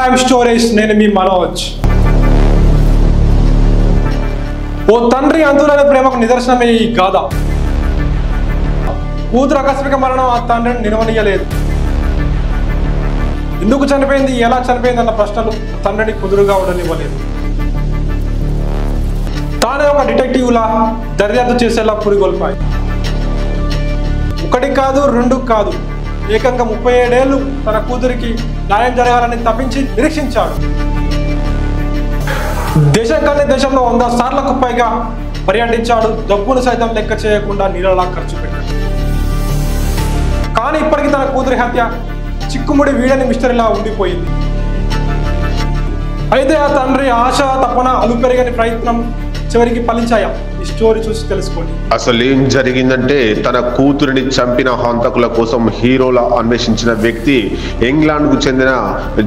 Crime stories. నేను మీ మనోజ్. ఓ తండ్రి అంతులేని ప్రేమకు నిదర్శనమే ఈ గాథ. కూతురు ఆకస్మిక మరణం ఆ తండ్రిని నిలవనీయలేదు. ఎందుకు చనిపోయింది, ఎలా చనిపోయింది అన్న ప్రశ్నలు తండ్రిని కుదురుగా ఉండనివ్వలేదు. తానే ఒక డిటెక్టివ్లా దర్యాప్తు చేసేలా పురిగొల్పాయి. ఒకటి కాదు, రెండు కాదు, ఏకంగా 37 ఏళ్ళు తన కూతురికి న్యాయం జరగాలని తప్పించి నిరీక్షించాడు. దేశం కానీ దేశంలో 100 సార్లకు పైగా పర్యటించాడు. డబ్బును సైతం లెక్క చేయకుండా నీళ్ళలా ఖర్చు పెట్టాడు. కానీ ఇప్పటికీ తన కూతురి హత్య చిక్కుముడి వీడని మిస్టరీలా ఉండిపోయింది. అయితే ఆ తండ్రి ఆశ, తపన, అలుపెరగని ప్రయత్నం చివరికి ఫలించాయా? ఈ స్టోరీ చూసి తెలుసుకోండి. అసలు ఏం జరిగిందంటే, తన కూతురిని చంపిన హంతకుల కోసం హీరోలా అన్వేషించిన వ్యక్తి ఇంగ్లాండ్ కు చెందిన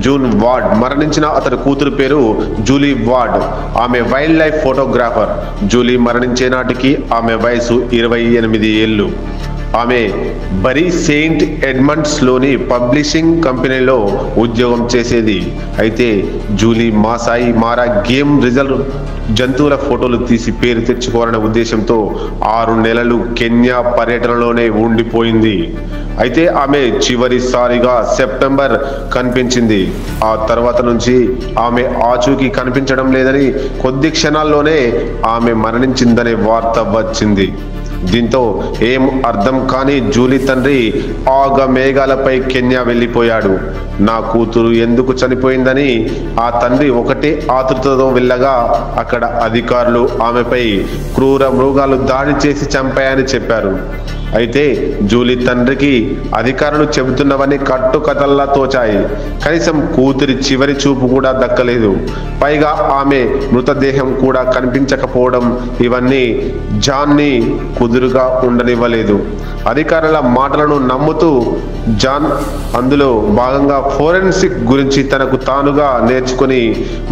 జూన్ వార్డ్. మరణించిన అతని కూతురు పేరు జూలీ వార్డ్. ఆమె వైల్డ్ లైఫ్ ఫోటోగ్రాఫర్. జూలీ మరణించే నాటికి ఆమె వయసు 28 ఏళ్ళు. ఆమె బరీ సెయింట్ ఎడ్మండ్స్ లోని పబ్లిషింగ్ కంపెనీలో ఉద్యోగం చేసేది. అయితే జూలీ మాసాయి మారా గేమ్ రిజర్వ్ జంతువుల ఫోటోలు తీసి పేరు తెచ్చుకోవాలనే ఉద్దేశంతో 6 నెలలు కెన్యా పర్యటనలోనే ఉండిపోయింది. అయితే ఆమె చివరిసారిగా సెప్టెంబర్ కనిపించింది. ఆ తర్వాత నుంచి ఆమె ఆచూకీ కనిపించడం లేదని, కొద్ది క్షణాల్లోనే ఆమె మరణించిందనే వార్త వచ్చింది. దీంతో ఏం అర్థం కాని జూలీ తండ్రి ఆగ మేఘాలపై కెన్యా వెళ్ళిపోయాడు. నా కూతురు ఎందుకు చనిపోయిందని ఆ తండ్రి ఒకటే ఆతృతతో వెళ్ళగా, అక్కడ అధికారులు ఆమెపై క్రూర మృగాలు దాడి చేసి చంపాయని చెప్పారు. అయితే జూలీ తండ్రికి అధికారులు చెబుతున్నవన్నీ కట్టుకథల్లా తోచాయి. కనీసం కూతురి చివరి చూపు కూడా దక్కలేదు. పైగా ఆమె మృతదేహం కూడా కనిపించకపోవడం, ఇవన్నీ జాన్ని కుదురుగా ఉండనివ్వలేదు. అధికారుల మాటలను నమ్ముతూ జాన్ అందులో భాగంగా ఫోరెన్సిక్ గురించి తనకు తానుగా నేర్చుకుని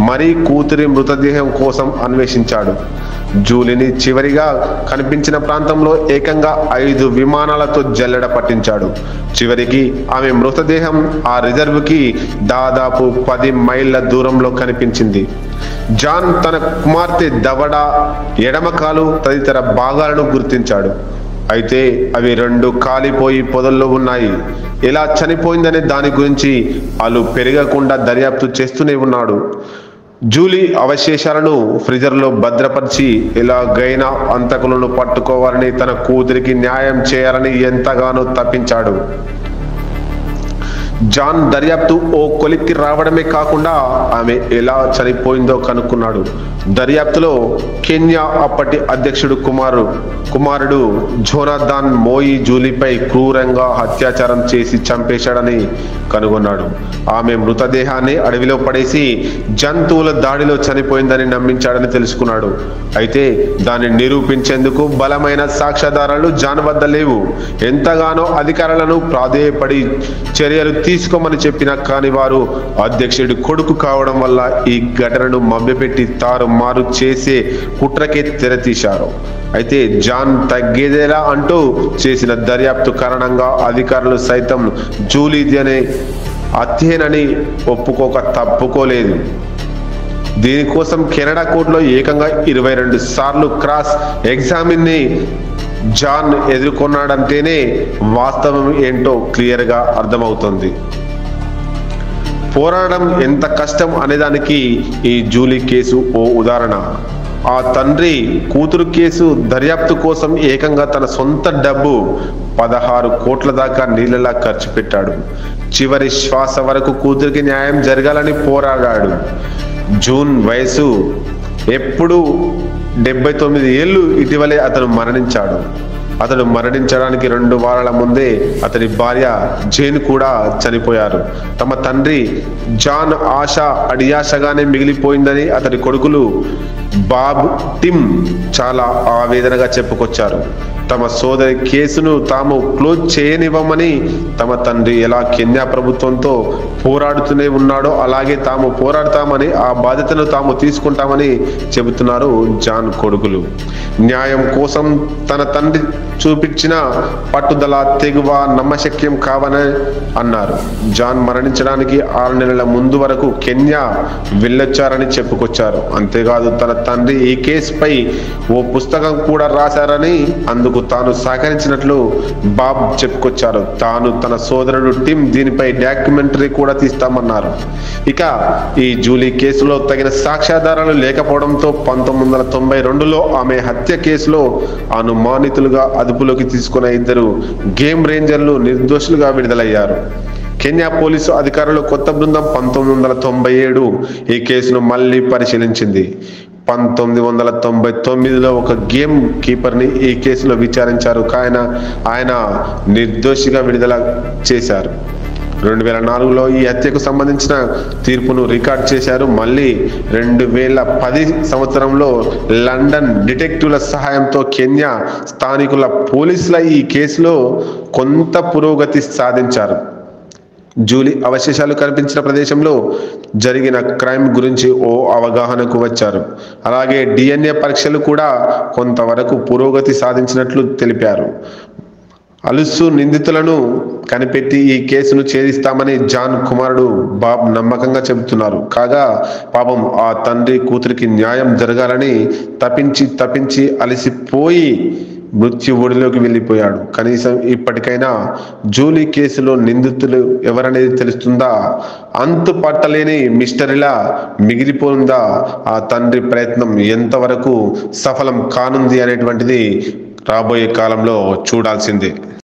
మరీ కూతురి మృతదేహం కోసం అన్వేషించాడు. జూలీని చివరిగా కనిపించిన ప్రాంతంలో ఏకంగా 5 విమానాలతో జల్లెడ పట్టించాడు. చివరికి ఆమె మృతదేహం ఆ రిజర్వ్కి దాదాపు 10 మైళ్ళ దూరంలో కనిపించింది. జాన్ తన కుమార్తె దవడ, ఎడమకాలు తదితర భాగాలను గుర్తించాడు. అయితే అవి 2 కాలిపోయి పొదల్లో ఉన్నాయి. ఎలా చనిపోయిందనే దాని గురించి వాళ్ళు పెరగకుండా దర్యాప్తు చేస్తూనే ఉన్నాడు. జూలీ అవశేషాలను ఫ్రిజర్లో భద్రపరిచి ఎలాగైనా హంతకులను పట్టుకోవాలని, తన కూతురికి న్యాయం చేయాలని ఎంతగానో తప్పించాడు. జాన్ దర్యాప్తు ఓ కొలిక్కి రావడమే కాకుండా ఆమె ఎలా చనిపోయిందో కనుక్కున్నాడు. దర్యాప్తులో కెన్యా అప్పటి అధ్యక్షుడు కుమారుడు జోనాథన్ మోయి జూలీపై క్రూరంగా అత్యాచారం చేసి చంపేశాడని కనుగొన్నాడు. ఆమె మృతదేహాన్ని అడవిలో పడేసి జంతువుల దాడిలో చనిపోయిందని నమ్మించాడని తెలుసుకున్నాడు. అయితే దాన్ని నిరూపించేందుకు బలమైన సాక్ష్యాధారాలు జాన్ వద్ద లేవు. ఎంతగానో అధికారులను ప్రాధేయపడి చర్యలు తీసుకోమని చెప్పినా కానీ వారు అధ్యక్షుడి కొడుకు కావడం వల్ల ఈ ఘటనను మభ్యపెట్టి తారుమారు చేసే కుట్రకే తెరతీశారు. అయితే జాన్ తగ్గేదేలా అంటూ చేసిన దర్యాప్తు కారణంగా అధికారులు సైతం జూలీది అనే హత్యేనని ఒప్పుకోక తప్పుకోలేదు. దీనికోసం కెనడా కోర్టులో ఏకంగా 22 సార్లు క్రాస్ ఎగ్జామిన్ని జాన్ ఎదుర్కొన్నాడంటేనే వాస్తవం ఏంటో క్లియర్గా అర్థమవుతుంది. పోరాడడం ఎంత కష్టం అనేదానికి ఈ జూలీ కేసు ఓ ఉదాహరణ. ఆ తండ్రి కూతురు కేసు దర్యాప్తు కోసం ఏకంగా తన సొంత డబ్బు 16 కోట్ల దాకా నీళ్ళలా ఖర్చు పెట్టాడు. చివరి శ్వాస వరకు కూతురికి న్యాయం జరగాలని పోరాడాడు. జూన్ వయసు ఎప్పుడు 79 ఏళ్ళు. ఇటీవలే అతను మరణించాడు. అతడు మరణించడానికి 2 వారాల ముందే అతని భార్య జేన్ కూడా చనిపోయారు. తమ తండ్రి జాన్ ఆశ అడియాశగానే మిగిలిపోయిందని అతని కొడుకులు బాబ్, టిమ్ చాలా ఆవేదనగా చెప్పుకొచ్చారు. తమ సోదరి కేసును తాము క్లోజ్ చేయనివ్వమని, తమ తండ్రి ఎలా కెన్యా ప్రభుత్వంతో పోరాడుతూనే ఉన్నాడో అలాగే తాము పోరాడతామని, ఆ బాధ్యతను తాము తీసుకుంటామని చెబుతున్నారు జాన్ కొడుకులు. న్యాయం కోసం తన తండ్రి చూపించిన పట్టుదల, తెగువ నమ్మశక్యం కావని అన్నారు. జాన్ మరణించడానికి 6 నెలల ముందు వరకు కెన్యా వెళ్ళొచ్చారని చెప్పుకొచ్చారు. అంతేకాదు తన తండ్రి ఈ కేసుపై ఓ పుస్తకం కూడా రాశారని, అందుకు తాను సహకరించినట్లు బాబ్ చెప్పుకొచ్చారు. తాను తన సోదరుడు టిమ్ దీనిపై డాక్యుమెంటరీ కూడా తీస్తామన్నారు. ఇక ఈ జూలీ కేసులో తగిన సాక్ష్యాధారాలు లేకపోవడంతో 1992లో ఆమె హత్య కేసులో అనుమానితులుగా అదుపులోకి తీసుకున్న 2 గేమ్ రేంజర్లు నిర్దోషులుగా విడుదలయ్యారు. కెన్యా పోలీసు అధికారులు కొత్త బృందం 1997 ఈ కేసును మళ్లీ పరిశీలించింది. 1999లో ఒక గేమ్ కీపర్ని ఈ కేసులో విచారించారు. ఆయన నిర్దోషిగా విడుదల చేశారు. 2004లో ఈ హత్యకు సంబంధించిన తీర్పును రికార్డ్ చేశారు. మళ్ళీ 2010 సంవత్సరంలో లండన్ డిటెక్టివ్ల సహాయంతో కెన్యా స్థానికుల పోలీసుల ఈ కేసులో కొంత పురోగతి సాధించారు. జూలీ అవశేషాలు కనిపించిన ప్రదేశంలో జరిగిన క్రైమ్ గురించి ఓ అవగాహనకు వచ్చారు. అలాగే DNA పరీక్షలు కూడా కొంతవరకు పురోగతి సాధించినట్లు తెలిపారు. అలుసు నిందితులను కనిపెట్టి ఈ కేసును ఛేదిస్తామని జాన్ కుమారుడు బాబ్ నమ్మకంగా చెబుతున్నారు. కాగా పాపం ఆ తండ్రి కూతురికి న్యాయం జరగాలని తప్పించి అలసిపోయి మృత్యు ఒడిలోకి వెళ్ళిపోయాడు. కనీసం ఇప్పటికైనా జూలీ కేసులో నిందితులు ఎవరనేది తెలుస్తుందా? అంతు పట్టలేని మిస్టరీలా మిగిలిపోయిందా? ఆ తండ్రి ప్రయత్నం ఎంతవరకు సఫలం కానుంది అనేటువంటిది రాబోయే కాలంలో చూడాల్సిందే.